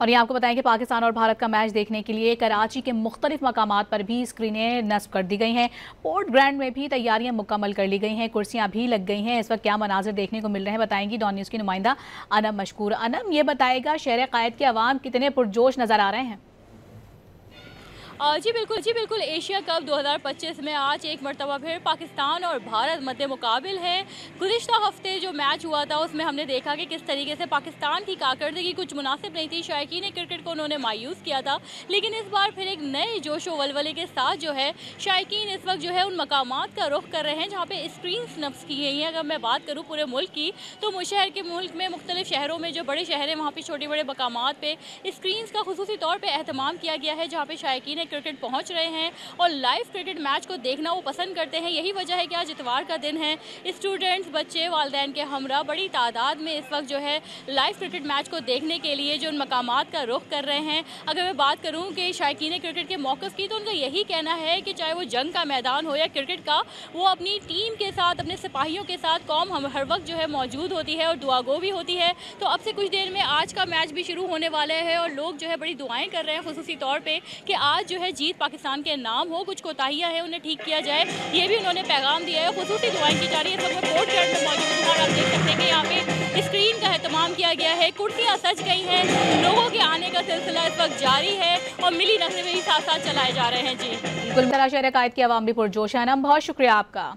और ये आपको बताएं कि पाकिस्तान और भारत का मैच देखने के लिए कराची के मुख्तलिफ मकामात पर भी स्क्रीनें नस्ब कर दी गई हैं। पोर्ट ग्रैंड में भी तैयारियां मुकम्मल कर ली गई हैं, कुर्सियां भी लग गई हैं। इस वक्त क्या मनाजिर देखने को मिल रहे हैं बताएंगी डॉन न्यूज़ की नुमाइंदा अनम मशकूर। अनम, ये बताएगा शहर कायद के अवाम कितने पुरजोश नजर आ रहे हैं? जी बिल्कुल एशिया कप 2025 में आज एक मरतबा फिर पाकिस्तान और भारत मद्दे मुकाबिल है। गुज़िश्ता हफ्ते जो मैच हुआ था उसमें हमने देखा कि किस तरीके से पाकिस्तान की कारकर्दगी कुछ मुनासिब नहीं थी, शायकीन क्रिकेट को उन्होंने मायूस किया था। लेकिन इस बार फिर एक नए जोश व वलवले के साथ जो है शायकीन इस वक्त जो है उन मकामात का रुख कर रहे हैं जहाँ पे स्क्रीन नस्ब की गई हैं। अगर मैं बात करूँ पूरे मुल्क की तो शहर के मुल्क में मुख्तलिफ शहरों में जो बड़े शहर हैं वहाँ पर छोटे बड़े मकामात पर स्क्रीन का खुसूसी तौर पर एहतमाम किया गया है, जहाँ पर शायकीन क्रिकेट पहुंच रहे हैं और लाइव क्रिकेट मैच को देखना वो पसंद करते हैं। यही वजह है कि आज इतवार का दिन है, स्टूडेंट्स, बच्चे, वालिदैन के हमरा बड़ी तादाद में इस वक्त जो है लाइव क्रिकेट मैच को देखने के लिए जो उन मकामात का रुख कर रहे हैं। अगर मैं बात करूं कि शायकीन क्रिकेट के मौक़िफ़ की तो उनका यही कहना है कि चाहे वो जंग का मैदान हो या क्रिकेट का, वो अपनी टीम के साथ, अपने सिपाहियों के साथ कौम हम हर वक्त जो है मौजूद होती है और दुआगो भी होती है। तो अब से कुछ देर में आज का मैच भी शुरू होने वाला है और लोग जो है बड़ी दुआएं कर रहे हैं खुसूसी तौर पर कि आज जो है जीत पाकिस्तान के नाम हो, कुछ कोताहियां हैं उन्हें ठीक किया जाए, ये भी उन्होंने पैगाम दिया है। खुसूसी दुआएं की जा रही है। सब पोर्ट ग्राउंड में मौजूद है और आप देख सकते हैं कि यहाँ पे स्क्रीन का एहतमाम किया गया है, कुर्सियां सज गई हैं, लोगों के आने का सिलसिला इस वक्त जारी है और मिली नगमे भी साथ साथ चलाए जा रहे हैं। जी बिल्कुल, शहर कायद की आवाम भी पुरजोश है। बहुत शुक्रिया आपका।